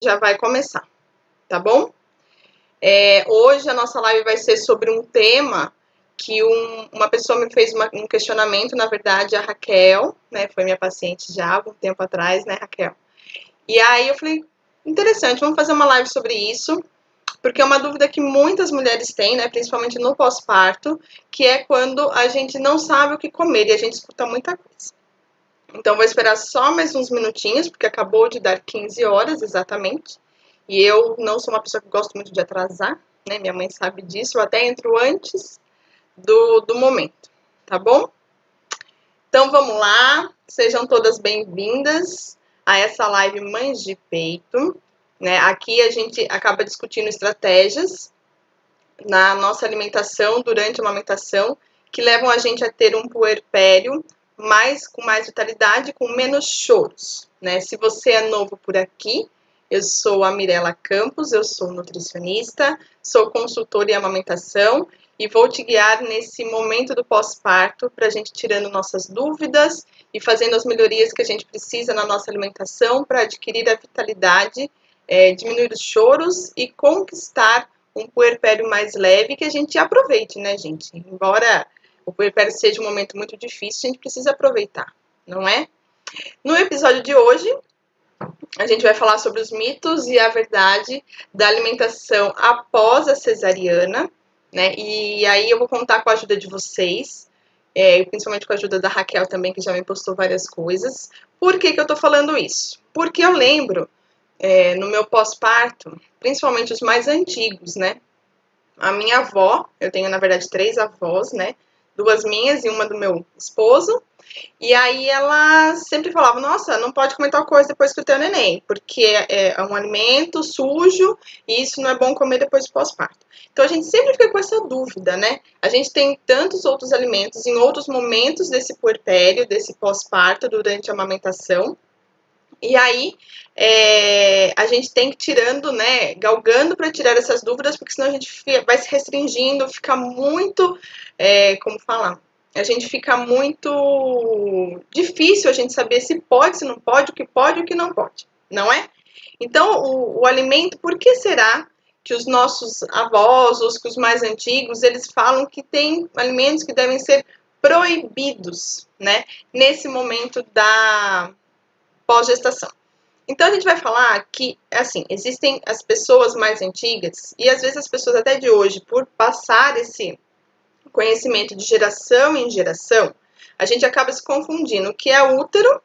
já vai começar, tá bom? Hoje a nossa live vai ser sobre um tema que uma pessoa me fez um questionamento, na verdade, a Raquel, né? Foi minha paciente já há algum tempo atrás, né, Raquel? E aí eu falei, interessante, vamos fazer uma live sobre isso, porque é uma dúvida que muitas mulheres têm, né, principalmente no pós-parto, que é quando a gente não sabe o que comer e a gente escuta muita coisa. Então, vou esperar só mais uns minutinhos, porque acabou de dar 15 horas exatamente. E eu não sou uma pessoa que gosto muito de atrasar, né? Minha mãe sabe disso, eu até entro antes do momento, tá bom? Então, vamos lá, sejam todas bem-vindas a essa live Mães de Peito, né? Aqui a gente acaba discutindo estratégias na nossa alimentação, durante a amamentação, que levam a gente a ter um puerpério com mais vitalidade, com menos choros, né? Se você é novo por aqui, eu sou a Mirela Campos, eu sou nutricionista, sou consultora em amamentação e vou te guiar nesse momento do pós-parto para a gente tirando nossas dúvidas e fazendo as melhorias que a gente precisa na nossa alimentação para adquirir a vitalidade, diminuir os choros e conquistar um puerpério mais leve que a gente aproveite, né, gente? Embora o puerpério seja um momento muito difícil, a gente precisa aproveitar, não é? No episódio de hoje, a gente vai falar sobre os mitos e a verdade da alimentação após a cesariana, né? E aí eu vou contar com a ajuda de vocês, principalmente com a ajuda da Raquel também, que já me postou várias coisas. Por que eu tô falando isso? Porque eu lembro, no meu pós-parto, principalmente os mais antigos, né? A minha avó, eu tenho na verdade 3 avós, né? 2 minhas e uma do meu esposo. E aí ela sempre falava, nossa, não pode comer tal coisa depois que o teu neném, porque é um alimento sujo e isso não é bom comer depois do pós-parto. Então a gente sempre fica com essa dúvida, né? A gente tem tantos outros alimentos em outros momentos desse puerpério, desse pós-parto, durante a amamentação. E aí, a gente tem que ir tirando, né, galgando para tirar essas dúvidas, porque senão a gente vai se restringindo, fica muito, como falar? A gente fica muito difícil a gente saber se pode, se não pode, o que não pode, não é? Então, o alimento, por que será que os nossos avós, os mais antigos, eles falam que tem alimentos que devem ser proibidos, né, nesse momento da pós-gestação. Então, a gente vai falar que, assim, existem as pessoas mais antigas e, às vezes, as pessoas até de hoje, por passar esse conhecimento de geração em geração, a gente acaba se confundindo o que é útero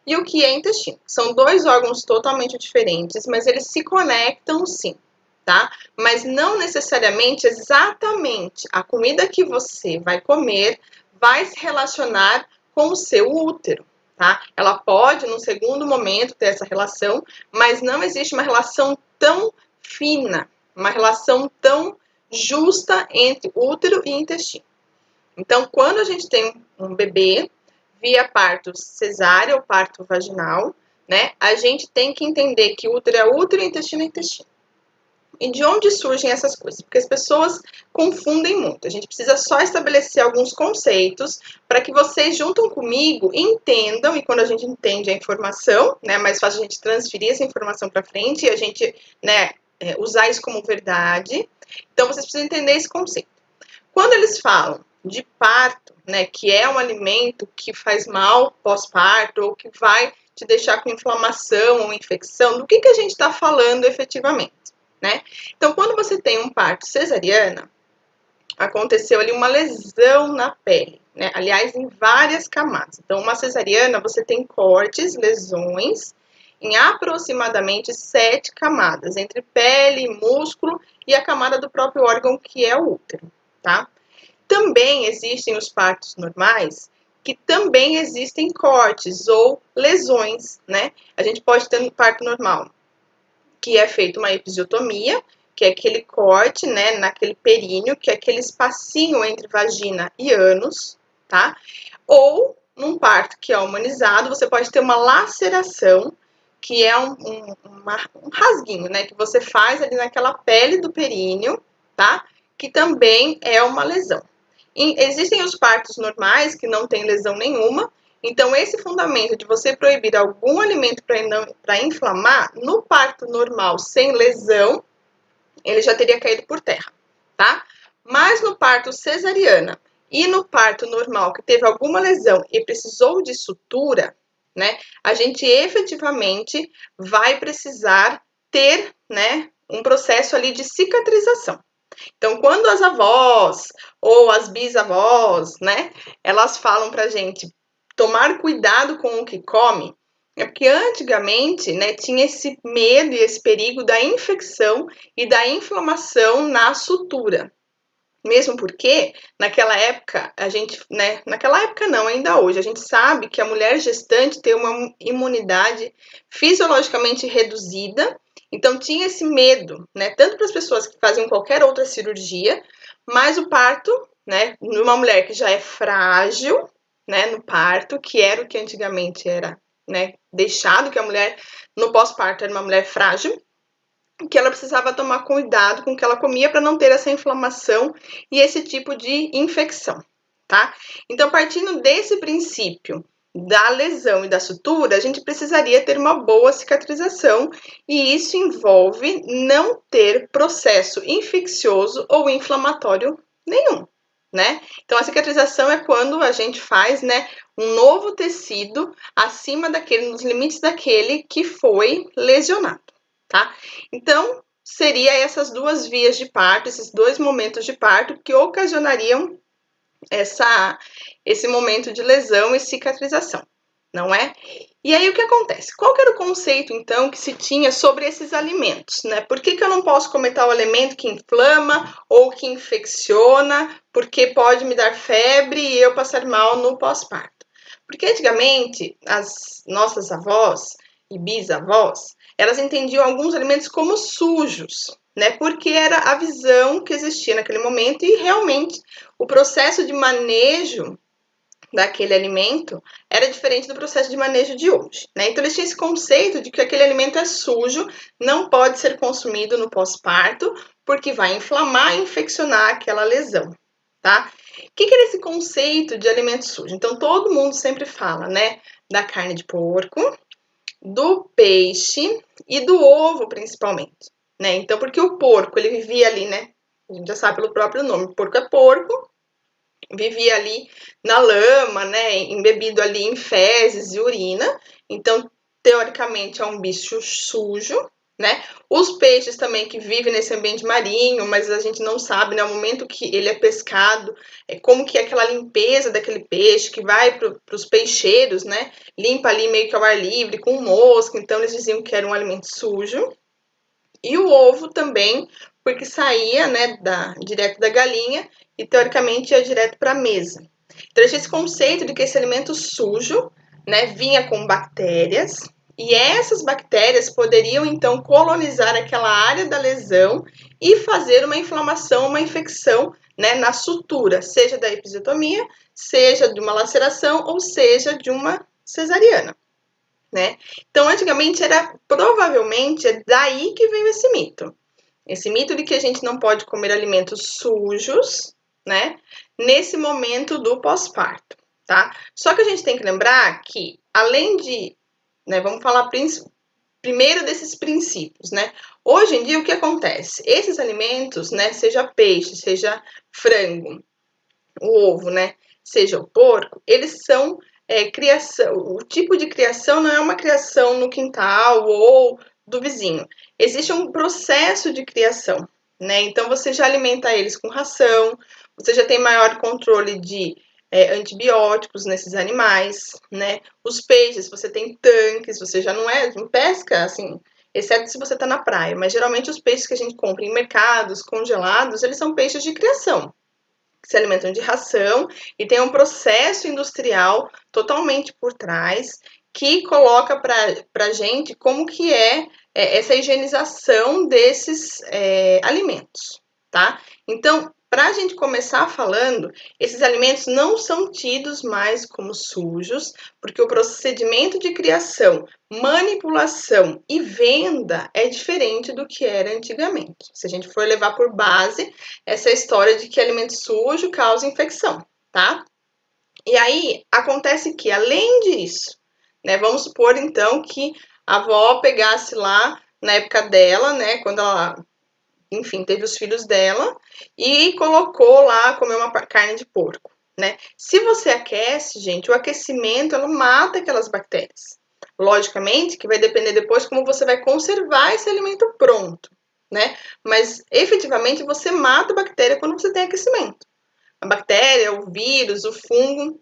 e o que é intestino. São 2 órgãos totalmente diferentes, mas eles se conectam sim, tá? Mas não necessariamente exatamente a comida que você vai comer vai se relacionar com o seu útero. Tá? Ela pode, num segundo momento, ter essa relação, mas não existe uma relação tão fina, uma relação tão justa entre útero e intestino. Então, quando a gente tem um bebê via parto cesárea ou parto vaginal, né, a gente tem que entender que útero é útero e intestino é intestino. E de onde surgem essas coisas? Porque as pessoas confundem muito. A gente precisa só estabelecer alguns conceitos para que vocês, junto comigo, entendam. E quando a gente entende a informação, né, é mais fácil a gente transferir essa informação para frente e a gente, né, usar isso como verdade. Então, vocês precisam entender esse conceito. Quando eles falam de parto, né, que é um alimento que faz mal pós-parto ou que vai te deixar com inflamação ou infecção, do que a gente está falando efetivamente? Né? Então, quando você tem um parto cesariana, aconteceu ali uma lesão na pele, né? Aliás, em várias camadas. Então, uma cesariana, você tem cortes, lesões, em aproximadamente 7 camadas, entre pele, músculo e a camada do próprio órgão, que é o útero, tá? Também existem os partos normais, que também existem cortes ou lesões, né? A gente pode ter um parto normal, que é feita uma episiotomia, que é aquele corte, né, naquele períneo, que é aquele espacinho entre vagina e ânus, tá? Ou, num parto que é humanizado, você pode ter uma laceração, que é um rasguinho, né, que você faz ali naquela pele do períneo, tá? Que também é uma lesão. Existem os partos normais, que não tem lesão nenhuma, Então, esse fundamento de você proibir algum alimento para inflamar, no parto normal sem lesão, ele já teria caído por terra, tá? Mas no parto cesariana e no parto normal, que teve alguma lesão e precisou de sutura, né? A gente efetivamente vai precisar ter, né, um processo ali de cicatrização. Então, quando as avós ou as bisavós, né, elas falam pra gente tomar cuidado com o que come, é porque antigamente, né, tinha esse medo e esse perigo da infecção e da inflamação na sutura. Mesmo porque, naquela época, a gente, né, naquela época não, ainda hoje, a gente sabe que a mulher gestante tem uma imunidade fisiologicamente reduzida, então tinha esse medo, né, tanto para as pessoas que faziam qualquer outra cirurgia, mas o parto, né, numa mulher que já é frágil, né, no parto, que era o que antigamente era, né, deixado, que a mulher no pós-parto era uma mulher frágil, que ela precisava tomar cuidado com o que ela comia para não ter essa inflamação e esse tipo de infecção, tá? Então, partindo desse princípio da lesão e da sutura, a gente precisaria ter uma boa cicatrização e isso envolve não ter processo infeccioso ou inflamatório nenhum, né? Então, a cicatrização é quando a gente faz, né, um novo tecido acima daquele, nos limites daquele que foi lesionado, tá? Então, seria essas duas vias de parto, esses dois momentos de parto que ocasionariam esse momento de lesão e cicatrização, não é? E aí o que acontece? Qual que era o conceito, então, que se tinha sobre esses alimentos, né? Por que eu não posso comer tal alimento que inflama ou que infecciona, porque pode me dar febre e eu passar mal no pós-parto? Porque antigamente as nossas avós e bisavós, elas entendiam alguns alimentos como sujos, né? Porque era a visão que existia naquele momento e realmente o processo de manejo daquele alimento era diferente do processo de manejo de hoje, né? Então eles tinham esse conceito de que aquele alimento é sujo, não pode ser consumido no pós-parto, porque vai inflamar e infeccionar aquela lesão, tá? O que era esse conceito de alimento sujo? Então todo mundo sempre fala, né, da carne de porco, do peixe e do ovo, principalmente, né? Então, porque o porco, ele vivia ali, né? A gente já sabe pelo próprio nome, porco é porco, vivia ali na lama, né? Embebido ali em fezes e urina. Então, teoricamente, é um bicho sujo, né? Os peixes também que vivem nesse ambiente marinho, mas a gente não sabe, né, o momento que ele é pescado, como que é aquela limpeza daquele peixe, que vai para os peixeiros, né? Limpa ali meio que ao ar livre, com mosca, então eles diziam que era um alimento sujo. E o ovo também, porque saía, né, direto da galinha e teoricamente ia direto para a mesa. Então, esse conceito de que esse alimento sujo, né, vinha com bactérias, e essas bactérias poderiam então colonizar aquela área da lesão e fazer uma inflamação, uma infecção, né, na sutura, seja da episiotomia, seja de uma laceração ou seja de uma cesariana, né? Então, antigamente era provavelmente é daí que veio esse mito. Esse mito de que a gente não pode comer alimentos sujos, né? Nesse momento do pós-parto, tá? Só que a gente tem que lembrar que, além de, né, vamos falar primeiro desses princípios, né? Hoje em dia, o que acontece? Esses alimentos, né, seja peixe, seja frango, o ovo, né, seja o porco, eles são criação, o tipo de criação não é uma criação no quintal ou do vizinho. Existe um processo de criação, né? Então você já alimenta eles com ração, você já tem maior controle de antibióticos nesses animais, né? Os peixes, você tem tanques, você já não pesca assim, exceto se você está na praia, mas geralmente os peixes que a gente compra em mercados congelados, eles são peixes de criação, que se alimentam de ração e tem um processo industrial totalmente por trás que coloca para a gente como que essa higienização desses alimentos, tá? Então, para a gente começar falando, esses alimentos não são tidos mais como sujos, porque o procedimento de criação, manipulação e venda é diferente do que era antigamente. Se a gente for levar por base essa história de que alimento sujo causa infecção, tá? E aí, acontece que, além disso, né, vamos supor, então, que a avó pegasse lá, na época dela, né, quando ela, enfim, teve os filhos dela, e colocou lá, comer uma carne de porco, né? Se você aquece, gente, o aquecimento, ela mata aquelas bactérias. Logicamente que vai depender depois como você vai conservar esse alimento pronto, né? Mas, efetivamente, você mata a bactéria quando você tem aquecimento. A bactéria, o vírus, o fungo,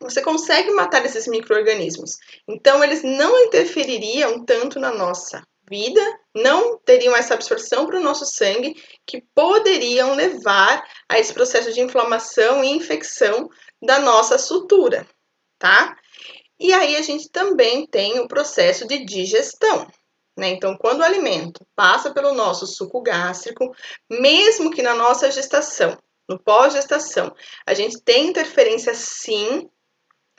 você consegue matar esses micro-organismos. Então, eles não interfeririam tanto na nossa vida, não teriam essa absorção para o nosso sangue, que poderiam levar a esse processo de inflamação e infecção da nossa sutura, tá? E aí a gente também tem o processo de digestão, né? Então, quando o alimento passa pelo nosso suco gástrico, mesmo que na nossa gestação, no pós-gestação, a gente tem interferência sim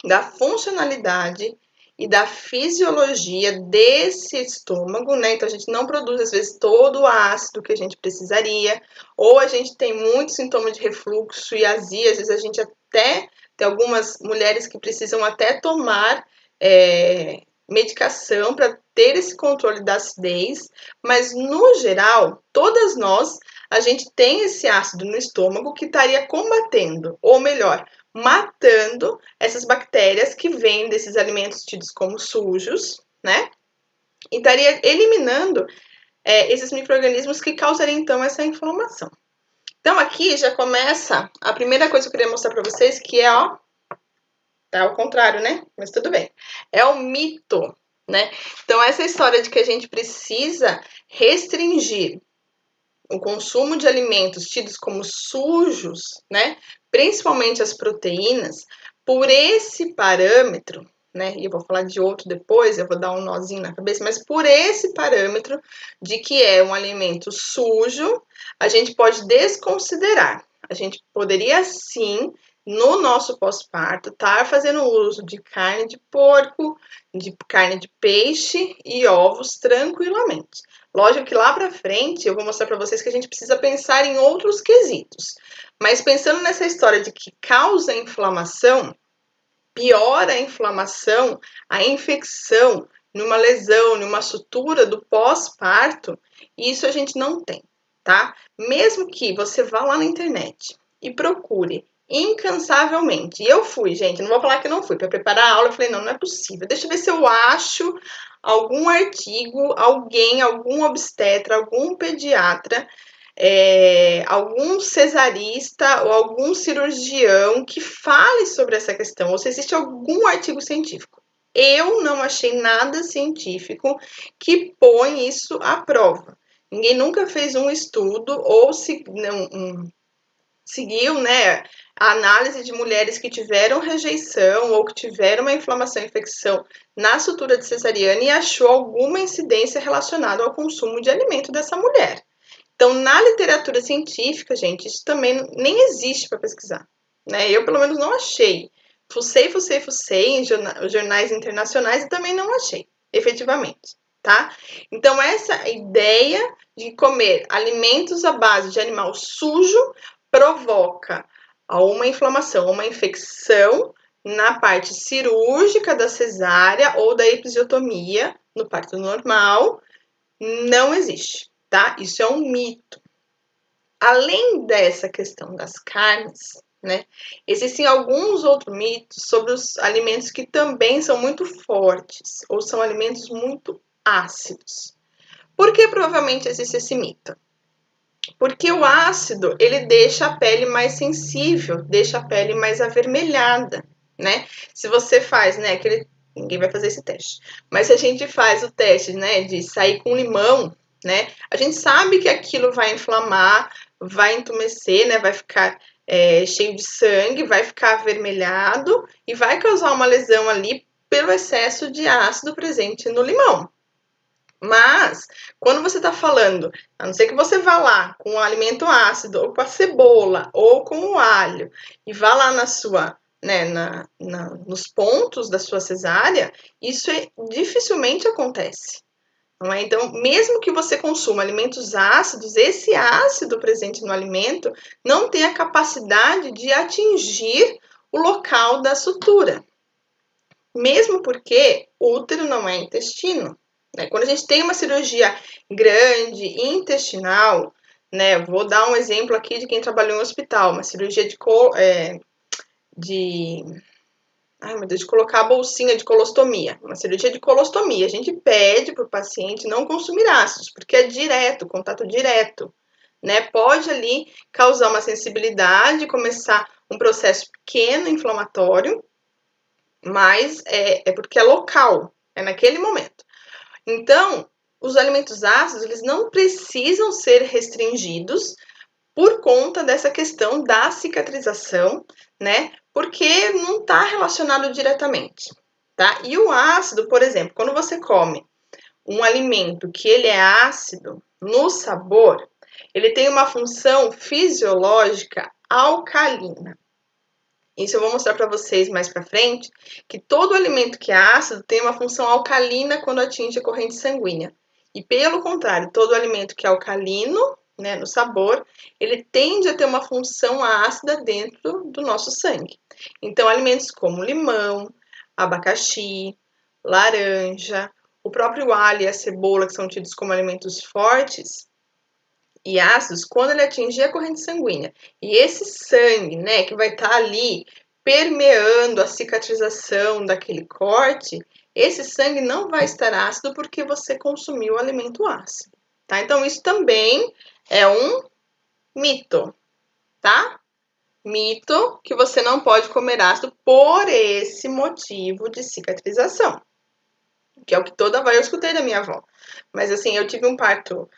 da funcionalidade e da fisiologia desse estômago, né? Então a gente não produz às vezes todo o ácido que a gente precisaria, ou a gente tem muito sintoma de refluxo e azia, às vezes a gente até tem algumas mulheres que precisam até tomar medicação para ter esse controle da acidez, mas no geral, todas nós, a gente tem esse ácido no estômago que estaria combatendo, ou melhor, matando essas bactérias que vêm desses alimentos tidos como sujos, né? E estaria eliminando esses micro-organismos que causariam, então, essa inflamação. Então, aqui já começa a primeira coisa que eu queria mostrar para vocês, que é, ó, tá ao contrário, né? Mas tudo bem. É o mito, né? Então, essa história de que a gente precisa restringir o consumo de alimentos tidos como sujos, né? Principalmente as proteínas, por esse parâmetro, né? E eu vou falar de outro depois, eu vou dar um nozinho na cabeça, mas por esse parâmetro de que é um alimento sujo, a gente pode desconsiderar. A gente poderia sim, no nosso pós-parto, estar fazendo uso de carne de porco, de carne de peixe e ovos tranquilamente. Lógico que lá para frente eu vou mostrar para vocês que a gente precisa pensar em outros quesitos. Mas pensando nessa história de que causa inflamação, piora a inflamação, a infecção, numa lesão, numa sutura do pós-parto, isso a gente não tem, tá? Mesmo que você vá lá na internet e procure incansavelmente. E eu fui, gente, não vou falar que não fui. Para preparar a aula, eu falei, não, não é possível. Deixa eu ver se eu acho algum artigo, algum obstetra, algum pediatra, algum cesarista ou algum cirurgião que fale sobre essa questão, ou se existe algum artigo científico. Eu não achei nada científico que põe isso à prova. Ninguém nunca fez um estudo ou seguiu, né, a análise de mulheres que tiveram rejeição ou que tiveram uma inflamação e infecção na sutura de cesariana e achou alguma incidência relacionada ao consumo de alimento dessa mulher. Então, na literatura científica, gente, isso também nem existe para pesquisar, né? Eu, pelo menos, não achei. Fucei em jornais internacionais e também não achei, efetivamente, tá? Então, essa ideia de comer alimentos à base de animal sujo provoca uma inflamação, uma infecção na parte cirúrgica da cesárea ou da episiotomia no parto normal, não existe, tá? Isso é um mito. Além dessa questão das carnes, né, existem alguns outros mitos sobre os alimentos que também são muito fortes ou são alimentos muito ácidos. Por que provavelmente existe esse mito? Porque o ácido, ele deixa a pele mais sensível, deixa a pele mais avermelhada, né? Se você faz, né, ninguém vai fazer esse teste, mas se a gente faz o teste, né, de sair com limão, né, a gente sabe que aquilo vai inflamar, vai entumecer, né, vai ficar cheio de sangue, vai ficar avermelhado e vai causar uma lesão ali pelo excesso de ácido presente no limão. Mas, quando você está falando, a não ser que você vá lá com o alimento ácido, ou com a cebola, ou com o alho, e vá lá na sua, né, nos pontos da sua cesárea, isso dificilmente acontece. Não é? Então, mesmo que você consuma alimentos ácidos, esse ácido presente no alimento não tem a capacidade de atingir o local da sutura. Mesmo porque útero não é intestino, né? Quando a gente tem uma cirurgia grande, intestinal, né? Vou dar um exemplo aqui de quem trabalhou em hospital, uma cirurgia ai meu Deus, de colocar a bolsinha de colostomia, uma cirurgia de colostomia. A gente pede para o paciente não consumir ácidos, porque é direto, contato direto, né? Pode ali causar uma sensibilidade, começar um processo pequeno inflamatório, mas é porque é local, é naquele momento. Então, os alimentos ácidos, eles não precisam ser restringidos por conta dessa questão da cicatrização, né? Porque não está relacionado diretamente, tá? E o ácido, por exemplo, quando você come um alimento que ele é ácido no sabor, ele tem uma função fisiológica alcalina. Isso eu vou mostrar para vocês mais para frente, que todo alimento que é ácido tem uma função alcalina quando atinge a corrente sanguínea. E pelo contrário, todo alimento que é alcalino, né, no sabor, ele tende a ter uma função ácida dentro do nosso sangue. Então, alimentos como limão, abacaxi, laranja, o próprio alho e a cebola, que são tidos como alimentos fortes e ácidos, quando ele atingir a corrente sanguínea, e esse sangue, né, que vai estar ali permeando a cicatrização daquele corte, esse sangue não vai estar ácido porque você consumiu o alimento ácido, tá? Então, isso também é um mito, tá? Mito que você não pode comer ácido por esse motivo de cicatrização, que é o que toda vez eu escutei da minha avó. Mas assim, eu tive um parto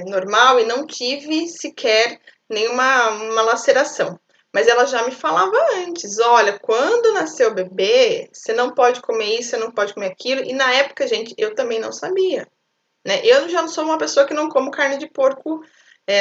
normal e não tive sequer nenhuma uma laceração. Mas ela já me falava antes, olha, quando nasceu o bebê, você não pode comer isso, você não pode comer aquilo. E na época, gente, eu também não sabia, né? Eu já sou uma pessoa que não como carne de porco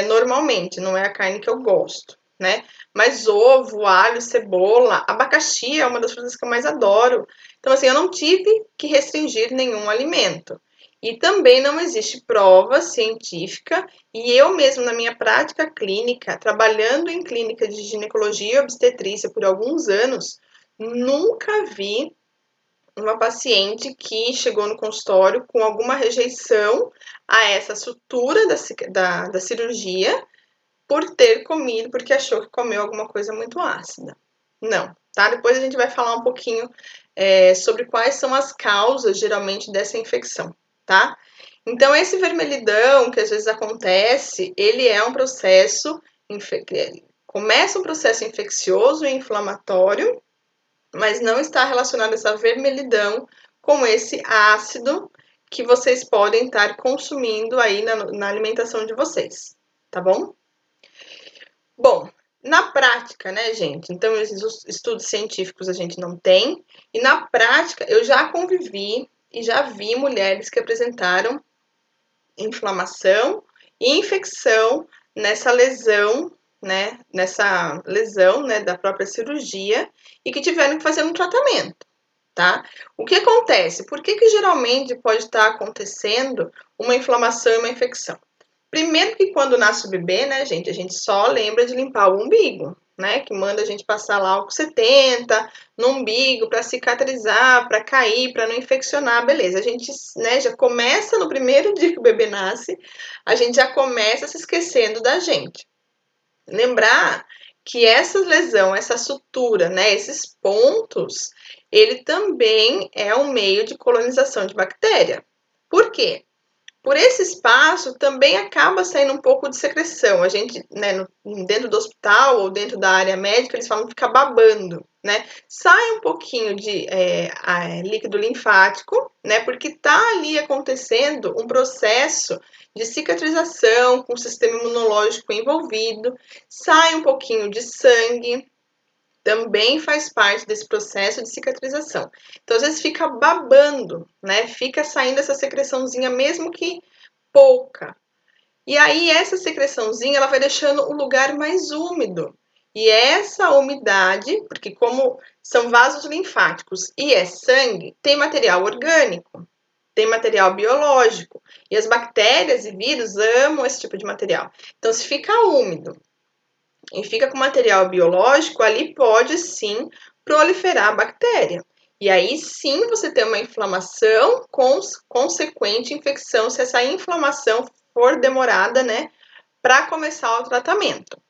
normalmente, não é a carne que eu gosto, né? Mas ovo, alho, cebola, abacaxi é uma das frutas que eu mais adoro. Então, assim, eu não tive que restringir nenhum alimento. E também não existe prova científica, e eu mesmo na minha prática clínica, trabalhando em clínica de ginecologia e obstetrícia por alguns anos, nunca vi uma paciente que chegou no consultório com alguma rejeição a essa sutura da cirurgia por ter comido, porque achou que comeu alguma coisa muito ácida. Não, tá? Depois a gente vai falar um pouquinho sobre quais são as causas, geralmente, dessa infecção, tá? Então, esse vermelhidão que às vezes acontece, ele é um processo, começa um processo infeccioso e inflamatório, mas não está relacionado essa vermelhidão com esse ácido que vocês podem estar consumindo aí na alimentação de vocês, tá bom? Bom, na prática, né, gente? Então, esses estudos científicos a gente não tem, e na prática eu já convivi e já vi mulheres que apresentaram inflamação e infecção nessa lesão, né, da própria cirurgia e que tiveram que fazer um tratamento, tá? O que acontece? Por que geralmente pode estar acontecendo uma inflamação e uma infecção? Primeiro que quando nasce o bebê, né, gente, a gente só lembra de limpar o umbigo, né, que manda a gente passar lá álcool 70 no umbigo para cicatrizar, para cair, para não infeccionar, beleza. A gente, né, já começa no primeiro dia que o bebê nasce, a gente já começa se esquecendo da gente. Lembrar que essa lesão, essa sutura, né, esses pontos, ele também é um meio de colonização de bactéria. Por quê? Por esse espaço também acaba saindo um pouco de secreção. A gente, né, dentro do hospital ou dentro da área médica, eles falam que fica babando, né? Sai um pouquinho de líquido linfático, né? Porque está ali acontecendo um processo de cicatrização com o sistema imunológico envolvido. Sai um pouquinho de sangue, também faz parte desse processo de cicatrização. Então, às vezes fica babando, né? Fica saindo essa secreçãozinha, mesmo que pouca. E aí, essa secreçãozinha, ela vai deixando o lugar mais úmido. E essa umidade, porque como são vasos linfáticos e é sangue, tem material orgânico, tem material biológico. E as bactérias e vírus amam esse tipo de material. Então, se fica úmido e fica com material biológico, ali pode sim proliferar a bactéria. E aí sim você tem uma inflamação com consequente infecção, se essa inflamação for demorada, né, para começar o tratamento.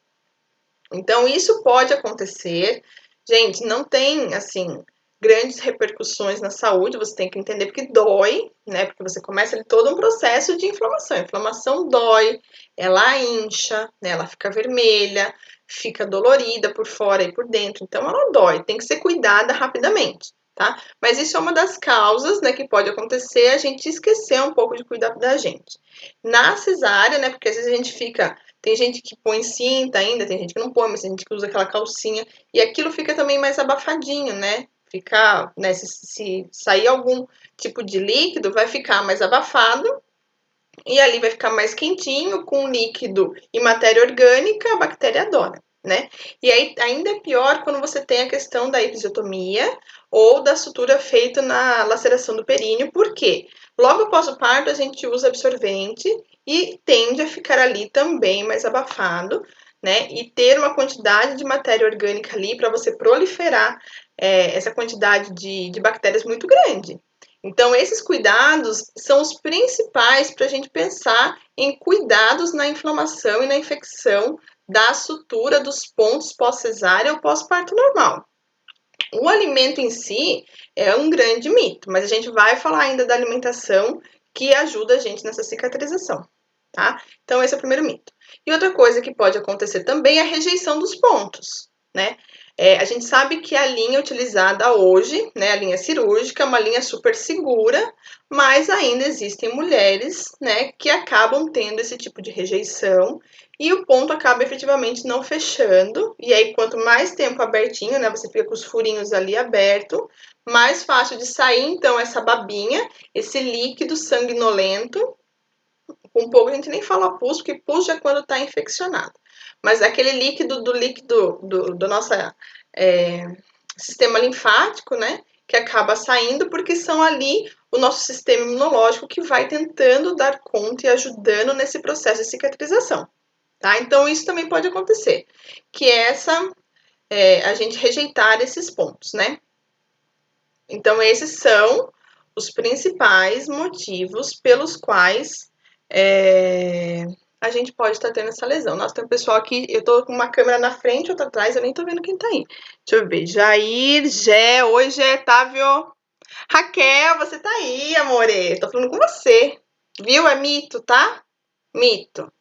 Então, isso pode acontecer. Gente, não tem, assim, grandes repercussões na saúde, você tem que entender porque dói, né? Porque você começa ali todo um processo de inflamação. A inflamação dói, ela incha, né? Ela fica vermelha, fica dolorida por fora e por dentro. Então, ela dói, tem que ser cuidada rapidamente, tá? Mas isso é uma das causas, né, que pode acontecer a gente esquecer um pouco de cuidar da gente. Na cesárea, né? Porque às vezes a gente fica. Tem gente que põe cinta ainda, tem gente que não põe, mas tem gente que usa aquela calcinha. E aquilo fica também mais abafadinho, né? Ficar, né? Se sair algum tipo de líquido, vai ficar mais abafado. E ali vai ficar mais quentinho, com líquido e matéria orgânica, a bactéria adora, né? E aí ainda é pior quando você tem a questão da episiotomia ou da sutura feita na laceração do períneo, por quê? Logo após o parto, a gente usa absorvente e tende a ficar ali também mais abafado, né? E ter uma quantidade de matéria orgânica ali para você proliferar essa quantidade de bactérias muito grande. Então, esses cuidados são os principais para a gente pensar em cuidados na inflamação e na infecção da sutura dos pontos pós-cesárea ou pós-parto normal. O alimento em si é um grande mito, mas a gente vai falar ainda da alimentação que ajuda a gente nessa cicatrização, tá? Então, esse é o primeiro mito. E outra coisa que pode acontecer também é a rejeição dos pontos, né? A gente sabe que a linha utilizada hoje, né, a linha cirúrgica, é uma linha super segura, mas ainda existem mulheres, né, que acabam tendo esse tipo de rejeição e o ponto acaba efetivamente não fechando. E aí, quanto mais tempo abertinho, né, você fica com os furinhos ali aberto, mais fácil de sair, então, essa babinha, esse líquido sanguinolento. Com pouco a gente nem fala pus, porque pus já é quando está infeccionado. Mas aquele líquido do nosso sistema linfático, né? Que acaba saindo, porque são ali o nosso sistema imunológico que vai tentando dar conta e ajudando nesse processo de cicatrização. Tá? Então, isso também pode acontecer, que é a gente rejeitar esses pontos, né? Então, esses são os principais motivos pelos quais a gente pode estar tendo essa lesão. Nossa, tem um pessoal aqui, eu tô com uma câmera na frente, outra atrás, eu nem tô vendo quem tá aí. Deixa eu ver, Jair, Gé, oi Gé, Távio. Raquel, você tá aí, amore, tô falando com você. Viu? É mito, tá? Mito.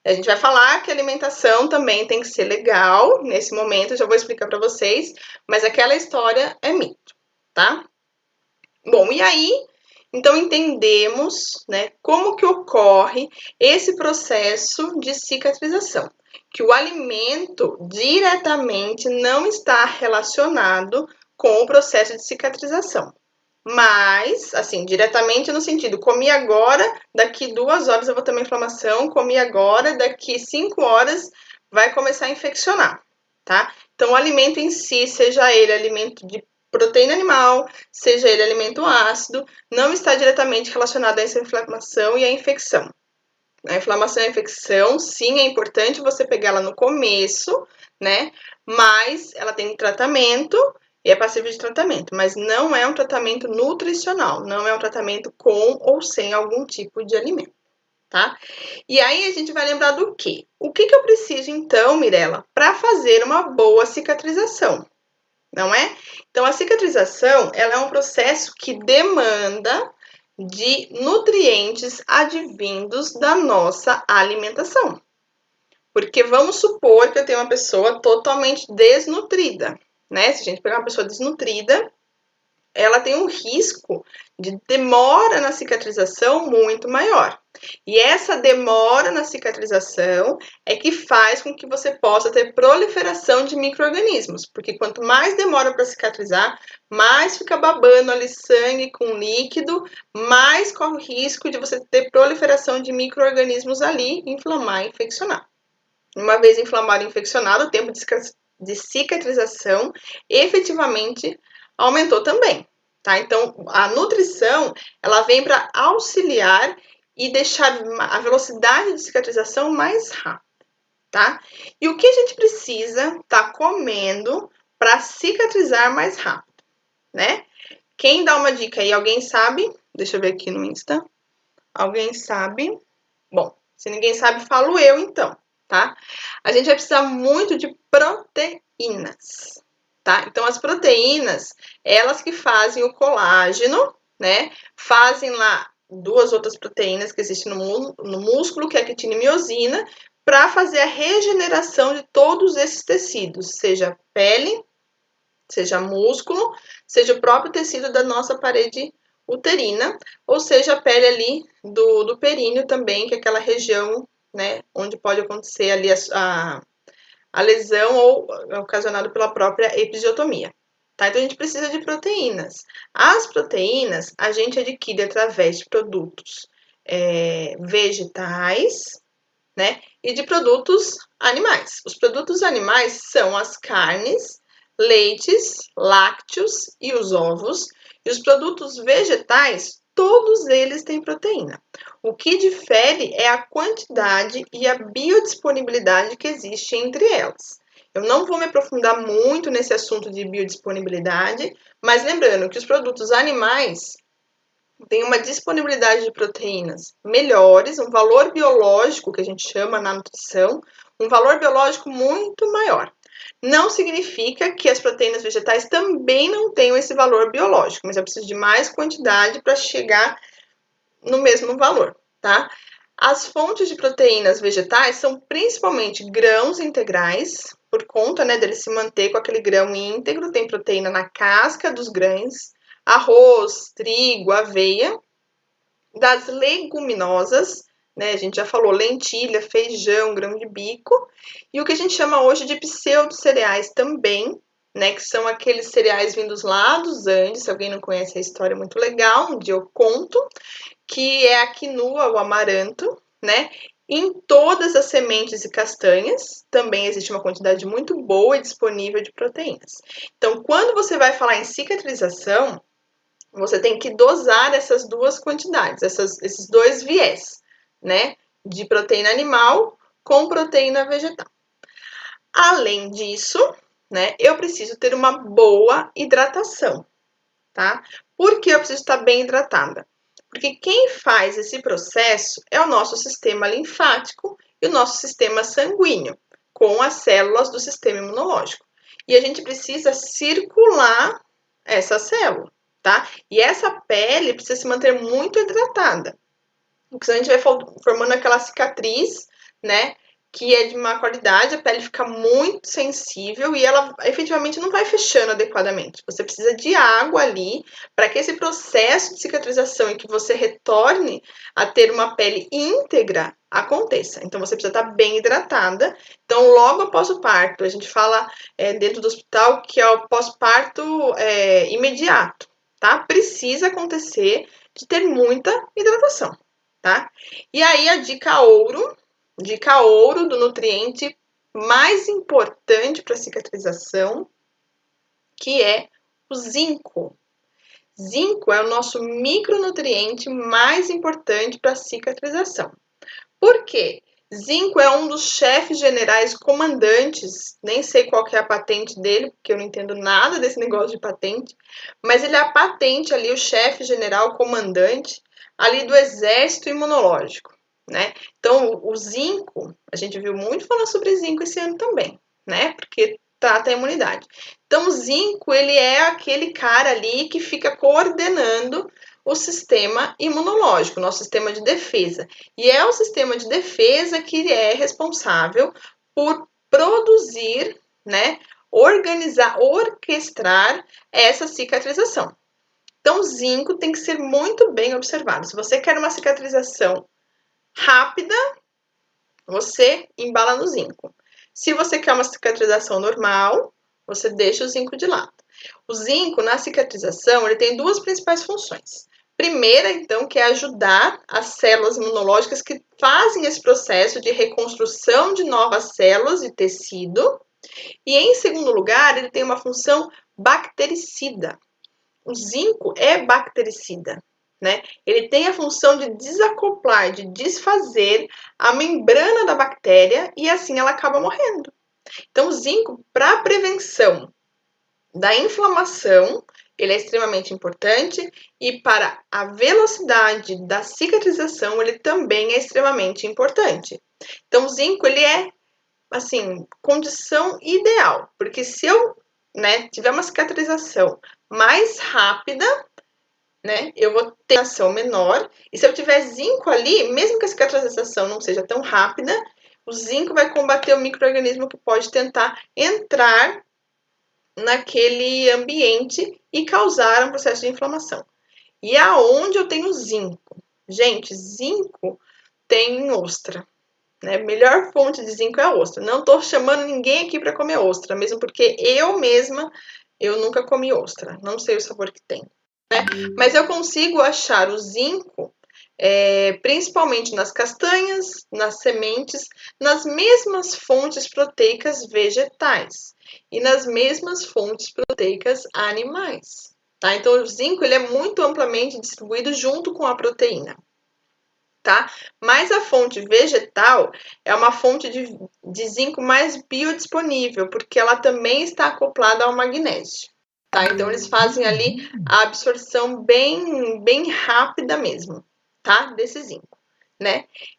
A gente vai falar que a alimentação também tem que ser legal nesse momento, eu já vou explicar para vocês, mas aquela história é mito, tá? Bom, e aí, então entendemos, né, como que ocorre esse processo de cicatrização, que o alimento diretamente não está relacionado com o processo de cicatrização. Mas, assim, diretamente no sentido, comi agora, daqui 2 horas eu vou ter uma inflamação, comi agora, daqui 5 horas vai começar a infeccionar, tá? Então, o alimento em si, seja ele alimento de proteína animal, seja ele alimento ácido, não está diretamente relacionado a essa inflamação e a infecção. A inflamação e a infecção, sim, é importante você pegar ela no começo, né? Mas ela tem tratamento e é passível de tratamento, mas não é um tratamento nutricional, não é um tratamento com ou sem algum tipo de alimento, tá? E aí a gente vai lembrar do quê? O que eu preciso então, Mirella, para fazer uma boa cicatrização? Não é? Então, a cicatrização, ela é um processo que demanda de nutrientes advindos da nossa alimentação. Porque vamos supor que eu tenho uma pessoa totalmente desnutrida, né? Se a gente pegar uma pessoa desnutrida, ela tem um risco de demora na cicatrização muito maior. E essa demora na cicatrização é que faz com que você possa ter proliferação de micro-organismos, porque quanto mais demora para cicatrizar, mais fica babando ali sangue com líquido, mais corre o risco de você ter proliferação de micro-organismos ali, inflamar e infeccionar. Uma vez inflamado e infeccionado, o tempo de cicatrização efetivamente aumentou também, tá? Então, a nutrição, ela vem para auxiliar e deixar a velocidade de cicatrização mais rápida, tá? E o que a gente precisa estar comendo para cicatrizar mais rápido, né? Quem dá uma dica aí? Alguém sabe? Deixa eu ver aqui no Insta. Alguém sabe? Bom, se ninguém sabe, falo eu então, tá? A gente vai precisar muito de proteínas, tá? Então, as proteínas, elas que fazem o colágeno, né? Fazem lá duas outras proteínas que existem no músculo, que é a quitina e miosina, para fazer a regeneração de todos esses tecidos, seja pele, seja músculo, seja o próprio tecido da nossa parede uterina, ou seja, a pele ali do períneo também, que é aquela região, né, onde pode acontecer ali a lesão ou ocasionado pela própria episiotomia. Tá? Então, a gente precisa de proteínas. As proteínas a gente adquire através de produtos vegetais, né, e de produtos animais. Os produtos animais são as carnes, leites, lácteos e os ovos. E os produtos vegetais, todos eles têm proteína. O que difere é a quantidade e a biodisponibilidade que existe entre elas. Eu não vou me aprofundar muito nesse assunto de biodisponibilidade, mas lembrando que os produtos animais têm uma disponibilidade de proteínas melhores, um valor biológico, que a gente chama na nutrição, um valor biológico muito maior. Não significa que as proteínas vegetais também não tenham esse valor biológico, mas eu preciso de mais quantidade para chegar no mesmo valor, tá? As fontes de proteínas vegetais são principalmente grãos integrais, por conta, né, dele se manter com aquele grão íntegro, tem proteína na casca dos grãos, arroz, trigo, aveia. Das leguminosas, né, a gente já falou lentilha, feijão, grão de bico, e o que a gente chama hoje de pseudo-cereais também, né, que são aqueles cereais vindos lá dos Andes. Se alguém não conhece a história, é muito legal, um dia eu conto, que é a quinoa, o amaranto, né? Em todas as sementes e castanhas, também existe uma quantidade muito boa e disponível de proteínas. Então, quando você vai falar em cicatrização, você tem que dosar essas duas quantidades, esses dois viés, né? De proteína animal com proteína vegetal. Além disso, né, eu preciso ter uma boa hidratação, tá? Por que eu preciso estar bem hidratada? Porque quem faz esse processo é o nosso sistema linfático e o nosso sistema sanguíneo, com as células do sistema imunológico. E a gente precisa circular essa célula, tá? E essa pele precisa se manter muito hidratada, porque senão a gente vai formando aquela cicatriz, né? Que é de má qualidade, a pele fica muito sensível e ela efetivamente não vai fechando adequadamente. Você precisa de água ali para que esse processo de cicatrização e que você retorne a ter uma pele íntegra aconteça. Então você precisa estar bem hidratada. Então, logo após o parto, a gente fala dentro do hospital que é o pós-parto imediato, tá? Precisa acontecer de ter muita hidratação, tá? E aí a dica ouro do nutriente mais importante para cicatrização, que é o zinco. Zinco é o nosso micronutriente mais importante para cicatrização. Por quê? Zinco é um dos chefes generais comandantes, nem sei qual que é a patente dele, porque eu não entendo nada desse negócio de patente, mas ele é a patente ali, o chefe general comandante ali do exército imunológico, né? Então, o zinco, a gente viu muito falar sobre zinco esse ano também, né? Porque trata a imunidade. Então, o zinco, ele é aquele cara ali que fica coordenando o sistema imunológico, o nosso sistema de defesa. E é o sistema de defesa que é responsável por produzir, né, organizar, orquestrar essa cicatrização. Então, o zinco tem que ser muito bem observado. Se você quer uma cicatrização rápida, você embala no zinco. Se você quer uma cicatrização normal, você deixa o zinco de lado. O zinco, na cicatrização, ele tem duas principais funções. Primeira, então, que é ajudar as células imunológicas que fazem esse processo de reconstrução de novas células de tecido. E, em segundo lugar, ele tem uma função bactericida. O zinco é bactericida, né? Ele tem a função de desacoplar, de desfazer a membrana da bactéria e assim ela acaba morrendo. Então, o zinco, para prevenção da inflamação, ele é extremamente importante, e para a velocidade da cicatrização, ele também é extremamente importante. Então, o zinco, ele é, assim, condição ideal, porque se eu, tiver uma cicatrização mais rápida, eu vou ter ação menor, e se eu tiver zinco ali, mesmo que a cicatrização não seja tão rápida, o zinco vai combater o micro-organismo que pode tentar entrar naquele ambiente e causar um processo de inflamação. E aonde eu tenho zinco? Gente, zinco tem em ostra. Melhor fonte de zinco é a ostra. Não estou chamando ninguém aqui para comer ostra, mesmo porque eu mesma, eu nunca comi ostra. Não sei o sabor que tem. Mas eu consigo achar o zinco principalmente nas castanhas, nas sementes, nas mesmas fontes proteicas vegetais e nas mesmas fontes proteicas animais. Tá? Então, o zinco ele é muito amplamente distribuído junto com a proteína. Tá? Mas a fonte vegetal é uma fonte de zinco mais biodisponível, porque ela também está acoplada ao magnésio. Tá? Então, eles fazem ali a absorção bem rápida mesmo, tá? Desse zinco,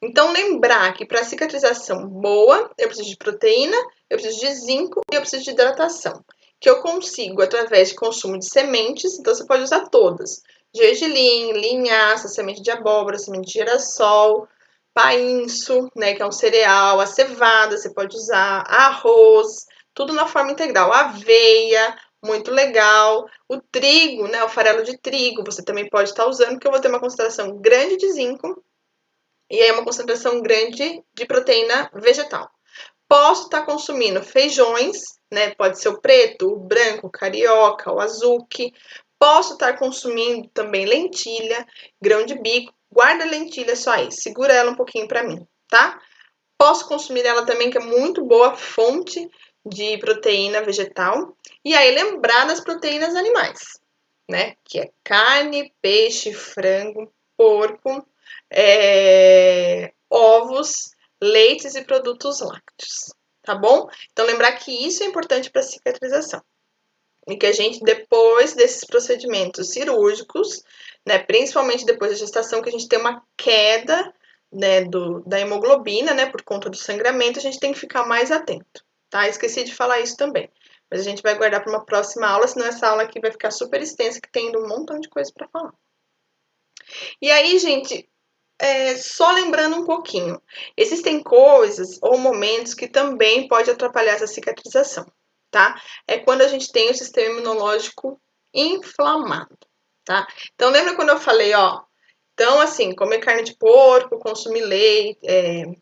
Então, lembrar que para cicatrização boa, eu preciso de proteína, eu preciso de zinco e eu preciso de hidratação, que eu consigo através de consumo de sementes, então você pode usar todas. Gergelim, linhaça, semente de abóbora, semente de girassol, painço, que é um cereal, a cevada, você pode usar, arroz, tudo na forma integral, aveia, muito legal. O trigo, o farelo de trigo, você também pode estar usando, porque eu vou ter uma concentração grande de zinco e aí uma concentração grande de proteína vegetal. Posso estar consumindo feijões, pode ser o preto, o branco, o carioca, o azuki. Posso estar consumindo também lentilha, grão de bico. Guarda a lentilha só aí, segura ela um pouquinho para mim, tá? Posso consumir ela também, que é muito boa fonte de proteína vegetal. E aí lembrar das proteínas animais, que é carne, peixe, frango, porco, ovos, leites e produtos lácteos, tá bom? Então, lembrar que isso é importante para a cicatrização. E que a gente, depois desses procedimentos cirúrgicos, principalmente depois da gestação, que a gente tem uma queda, da hemoglobina, por conta do sangramento, a gente tem que ficar mais atento, tá? Esqueci de falar isso também. Mas a gente vai guardar para uma próxima aula, senão essa aula aqui vai ficar super extensa, que tem um montão de coisa para falar. E aí, gente, só lembrando um pouquinho, existem coisas ou momentos que também pode atrapalhar essa cicatrização, tá? É quando a gente tem o sistema imunológico inflamado, tá? Então, lembra quando eu falei, então, assim, comer carne de porco, consumir leite,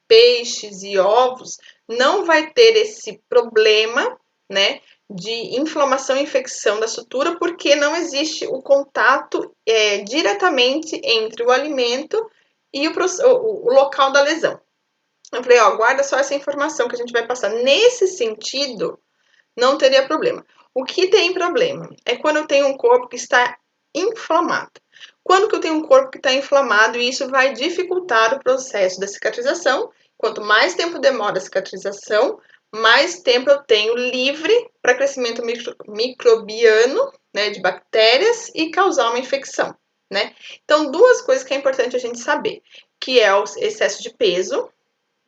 peixes e ovos, não vai ter esse problema, de inflamação e infecção da sutura, porque não existe o contato diretamente entre o alimento e o local da lesão. Eu falei, guarda só essa informação que a gente vai passar. Nesse sentido, não teria problema. O que tem problema é quando eu tenho um corpo que está inflamado. Quando que eu tenho um corpo que está inflamado, e isso vai dificultar o processo da cicatrização. Quanto mais tempo demora a cicatrização, mais tempo eu tenho livre para crescimento microbiano, de bactérias e causar uma infecção, Então, duas coisas que é importante a gente saber, que é o excesso de peso,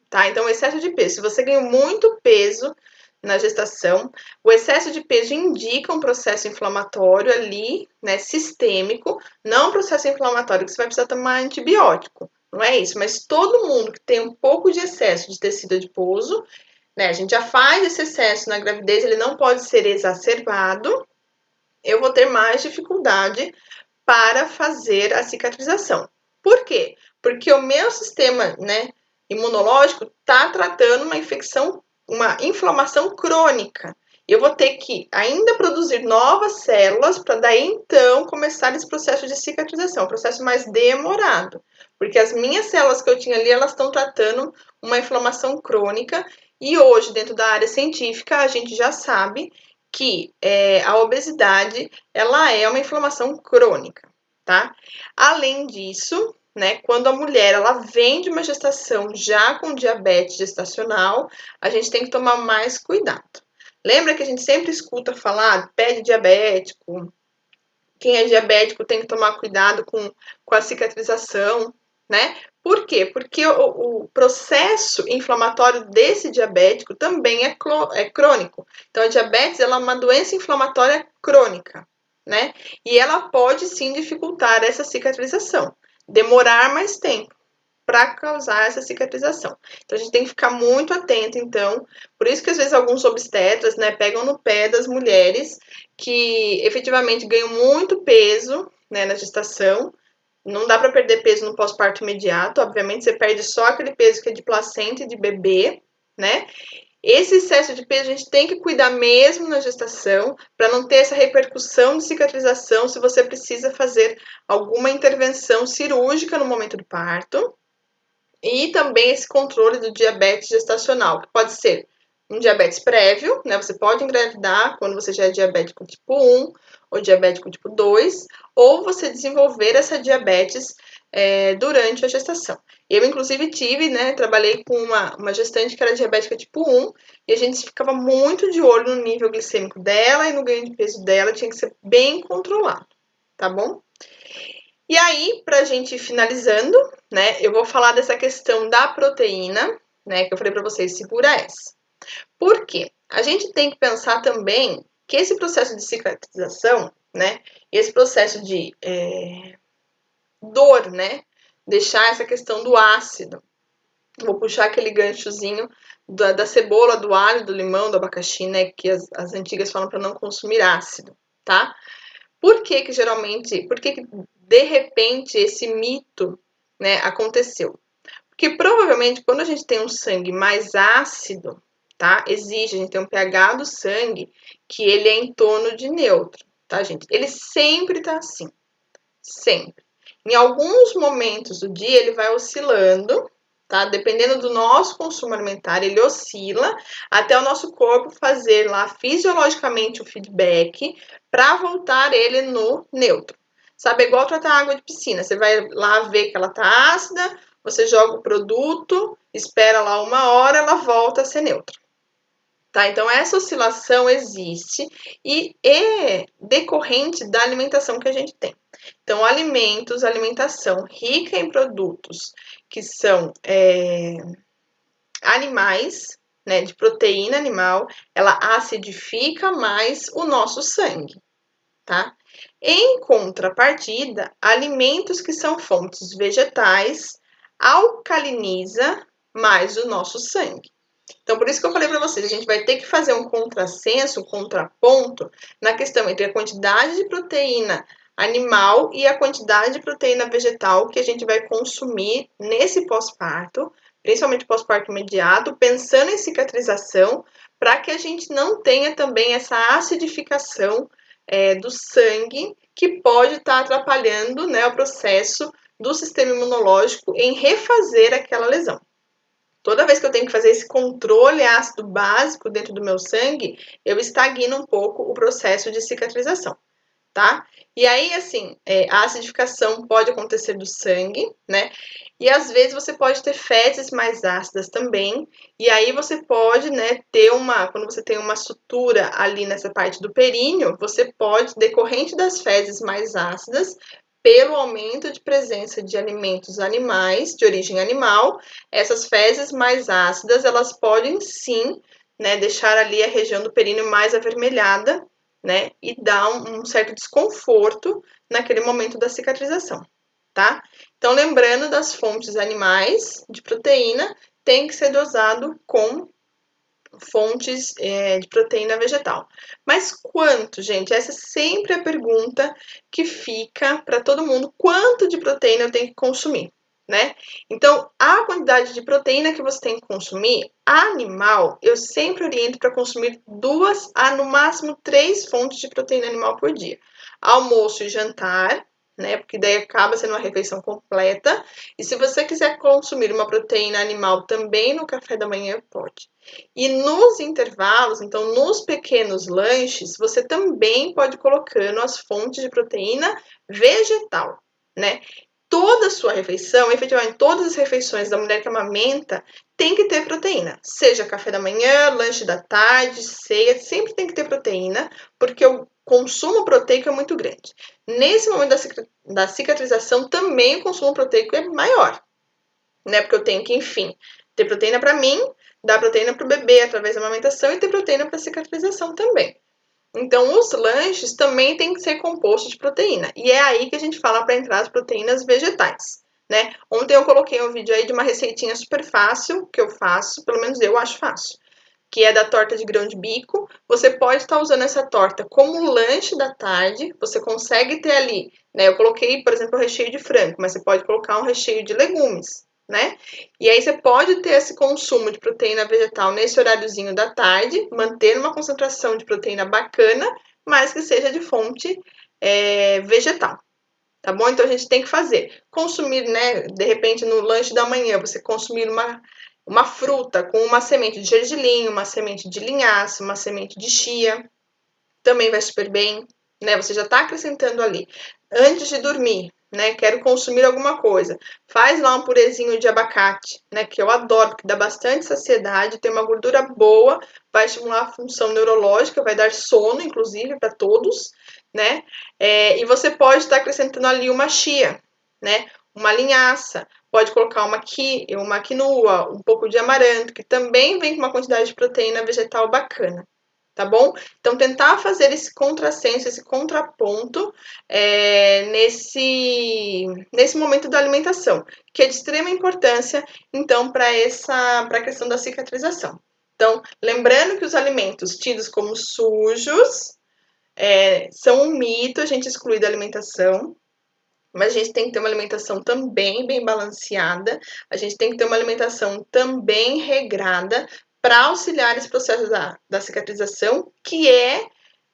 tá? Então, o excesso de peso, se você ganhou muito peso na gestação, o excesso de peso indica um processo inflamatório ali, sistêmico, não um processo inflamatório que você vai precisar tomar antibiótico, não é isso, mas todo mundo que tem um pouco de excesso de tecido adiposo, a gente já faz esse excesso na gravidez, ele não pode ser exacerbado, eu vou ter mais dificuldade para fazer a cicatrização. Por quê? Porque o meu sistema, imunológico está tratando uma infecção, uma inflamação crônica. Eu vou ter que ainda produzir novas células para daí então começar esse processo de cicatrização, um processo mais demorado, porque as minhas células que eu tinha ali, elas estão tratando uma inflamação crônica, e hoje dentro da área científica a gente já sabe que a obesidade, ela é uma inflamação crônica, tá? Além disso, quando a mulher ela vem de uma gestação já com diabetes gestacional, a gente tem que tomar mais cuidado. Lembra que a gente sempre escuta falar pé de diabético? Quem é diabético tem que tomar cuidado com a cicatrização, né? Por quê? Porque o processo inflamatório desse diabético também é crônico. Então, a diabetes ela é uma doença inflamatória crônica, né? E ela pode sim dificultar essa cicatrização, demorar mais tempo para causar essa cicatrização. Então, a gente tem que ficar muito atento, então. Por isso que, às vezes, alguns obstetras, né, pegam no pé das mulheres que, efetivamente, ganham muito peso, né, na gestação. Não dá para perder peso no pós-parto imediato. Obviamente, você perde só aquele peso que é de placenta e de bebê, né? Esse excesso de peso a gente tem que cuidar mesmo na gestação, para não ter essa repercussão de cicatrização se você precisa fazer alguma intervenção cirúrgica no momento do parto. E também esse controle do diabetes gestacional, que pode ser um diabetes prévio, né? Você pode engravidar quando você já é diabético tipo 1 ou diabético tipo 2, ou você desenvolver essa diabetes durante a gestação. Eu, inclusive, tive, né? Trabalhei com uma gestante que era diabética tipo 1 e a gente ficava muito de olho no nível glicêmico dela e no ganho de peso dela, tinha que ser bem controlado, tá bom? E aí, para a gente ir finalizando, né, eu vou falar dessa questão da proteína, né, que eu falei para vocês, segura essa. Por quê? A gente tem que pensar também que esse processo de cicatrização, né, esse processo de dor, né, deixar essa questão do ácido. Vou puxar aquele ganchozinho da cebola, do alho, do limão, do abacaxi, né, que as antigas falam para não consumir ácido, tá? Por que que geralmente, por que que de repente esse mito, né, aconteceu? Porque provavelmente quando a gente tem um sangue mais ácido, tá? Existe, a gente tem um pH do sangue que ele é em torno de neutro, tá, gente? Ele sempre tá assim, sempre. Em alguns momentos do dia ele vai oscilando, tá? Dependendo do nosso consumo alimentar, ele oscila até o nosso corpo fazer lá fisiologicamente o feedback para voltar ele no neutro. Sabe, é igual tratar água de piscina. Você vai lá ver que ela tá ácida, você joga o produto, espera lá 1 hora, ela volta a ser neutra. Tá? Então, essa oscilação existe e é decorrente da alimentação que a gente tem. Então, alimentos, alimentação rica em produtos que são animais, né, de proteína animal, ela acidifica mais o nosso sangue, tá? Em contrapartida, alimentos que são fontes vegetais alcaliniza mais o nosso sangue. Então, por isso que eu falei para vocês, a gente vai ter que fazer um contrassenso, um contraponto na questão entre a quantidade de proteína animal e a quantidade de proteína vegetal que a gente vai consumir nesse pós-parto, principalmente pós-parto imediato, pensando em cicatrização, para que a gente não tenha também essa acidificação do sangue que pode estar atrapalhando, né, o processo do sistema imunológico em refazer aquela lesão. Toda vez que eu tenho que fazer esse controle ácido básico dentro do meu sangue, eu estagno um pouco o processo de cicatrização, tá? E aí, assim, a acidificação pode acontecer do sangue, né? E às vezes você pode ter fezes mais ácidas também. E aí você pode, né, quando você tem uma sutura ali nessa parte do períneo, você pode, decorrente das fezes mais ácidas, pelo aumento de presença de alimentos animais, de origem animal, essas fezes mais ácidas, elas podem sim, né, deixar ali a região do períneo mais avermelhada, né, e dar um certo desconforto naquele momento da cicatrização, tá? Então, lembrando das fontes animais de proteína, tem que ser dosado com fontes de proteína vegetal. Mas quanto, gente? Essa é sempre a pergunta que fica para todo mundo. Quanto de proteína eu tenho que consumir, né? Então, a quantidade de proteína que você tem que consumir, animal, eu sempre oriento para consumir 2 a no máximo 3 fontes de proteína animal por dia. Almoço e jantar, né? Porque daí acaba sendo uma refeição completa. E se você quiser consumir uma proteína animal também no café da manhã, pode. E nos intervalos, então nos pequenos lanches, você também pode ir colocando as fontes de proteína vegetal, né? Toda a sua refeição, efetivamente todas as refeições da mulher que amamenta, tem que ter proteína. Seja café da manhã, lanche da tarde, ceia, sempre tem que ter proteína, porque o consumo proteico é muito grande. Nesse momento da cicatrização, também o consumo proteico é maior, né? Porque eu tenho que, enfim, ter proteína para mim, dar proteína para o bebê através da amamentação e ter proteína para cicatrização também. Então, os lanches também têm que ser compostos de proteína. E é aí que a gente fala para entrar as proteínas vegetais, né? Ontem eu coloquei um vídeo aí de uma receitinha super fácil que eu faço, pelo menos eu acho fácil, que é da torta de grão de bico. Você pode estar usando essa torta como lanche da tarde, você consegue ter ali, né? Eu coloquei, por exemplo, o recheio de frango, mas você pode colocar um recheio de legumes, né? E aí você pode ter esse consumo de proteína vegetal nesse horáriozinho da tarde, manter uma concentração de proteína bacana, mas que seja de fonte vegetal. Tá bom? Então a gente tem que fazer. Consumir, né? De repente, no lanche da manhã, você consumir uma fruta com uma semente de gergelim, uma semente de linhaça, uma semente de chia, também vai super bem, né? Você já está acrescentando ali. Antes de dormir, né? Quero consumir alguma coisa. Faz lá um purezinho de abacate, né? Que eu adoro, que dá bastante saciedade, tem uma gordura boa, vai estimular a função neurológica, vai dar sono, inclusive, para todos, né? E você pode estar acrescentando ali uma chia, né? Uma linhaça, pode colocar uma quinoa, um pouco de amaranto, que também vem com uma quantidade de proteína vegetal bacana. Tá bom? Então, tentar fazer esse contrassenso, esse contraponto nesse momento da alimentação, que é de extrema importância, então, para a questão da cicatrização. Então, lembrando que os alimentos tidos como sujos são um mito, a gente exclui da alimentação, mas a gente tem que ter uma alimentação também bem balanceada, a gente tem que ter uma alimentação também regrada para auxiliar esse processo da cicatrização, que é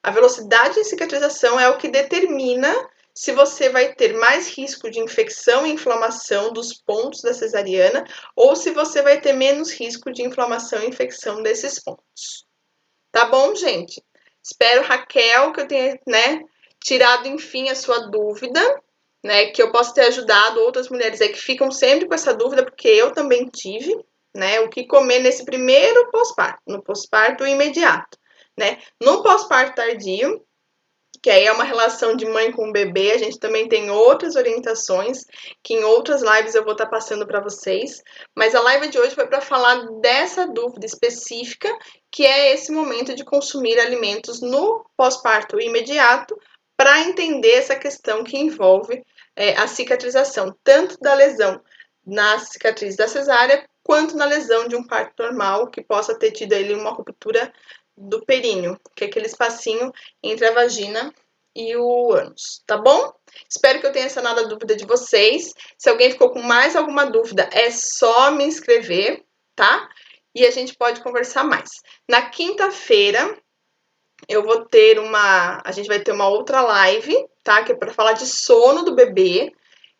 a velocidade de cicatrização é o que determina se você vai ter mais risco de infecção e inflamação dos pontos da cesariana ou se você vai ter menos risco de inflamação e infecção desses pontos. Tá bom, gente? Espero, Raquel, que eu tenha, né, tirado, enfim, a sua dúvida, né, que eu possa ter ajudado outras mulheres aí que ficam sempre com essa dúvida, porque eu também tive, né, o que comer nesse primeiro pós-parto, no pós-parto imediato, né. No pós-parto tardio, que aí é uma relação de mãe com bebê, a gente também tem outras orientações, que em outras lives eu vou estar passando para vocês, mas a live de hoje foi para falar dessa dúvida específica, que é esse momento de consumir alimentos no pós-parto imediato, para entender essa questão que envolve a cicatrização, tanto da lesão na cicatriz da cesárea, quanto na lesão de um parto normal, que possa ter tido ali uma ruptura do períneo, que é aquele espacinho entre a vagina e o ânus, tá bom? Espero que eu tenha sanado a dúvida de vocês. Se alguém ficou com mais alguma dúvida, é só me escrever, tá? E a gente pode conversar mais. Na quinta-feira, a gente vai ter uma outra live, tá? Que é para falar de sono do bebê,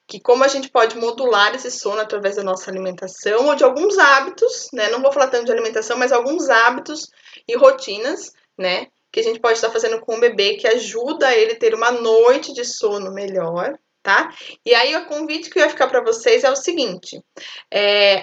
que como a gente pode modular esse sono através da nossa alimentação ou de alguns hábitos, né? Não vou falar tanto de alimentação, mas alguns hábitos e rotinas, né? Que a gente pode estar fazendo com o bebê, que ajuda ele a ter uma noite de sono melhor, tá? E aí o convite que eu ia ficar para vocês é o seguinte: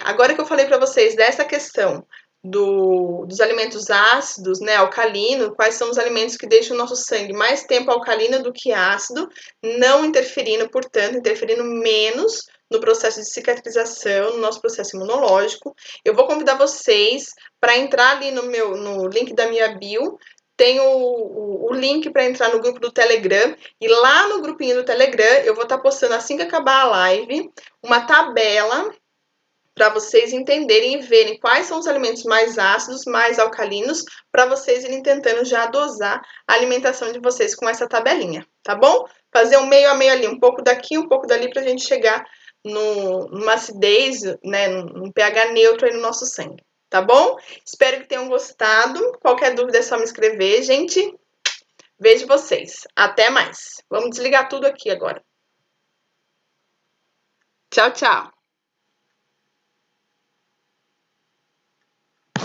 agora que eu falei para vocês dessa questão dos alimentos ácidos, né, alcalino, quais são os alimentos que deixam o nosso sangue mais tempo alcalino do que ácido, não interferindo, portanto, interferindo menos no processo de cicatrização, no nosso processo imunológico. Eu vou convidar vocês para entrar ali no link da minha bio, tem o link para entrar no grupo do Telegram, e lá no grupinho do Telegram eu vou estar postando, assim que acabar a live, uma tabela para vocês entenderem e verem quais são os alimentos mais ácidos, mais alcalinos, para vocês irem tentando já dosar a alimentação de vocês com essa tabelinha, tá bom? Fazer um meio a meio ali, um pouco daqui, um pouco dali, para a gente chegar numa acidez, né, num pH neutro aí no nosso sangue, tá bom? Espero que tenham gostado. Qualquer dúvida é só me escrever, gente. Vejo vocês. Até mais. Vamos desligar tudo aqui agora. Tchau, tchau.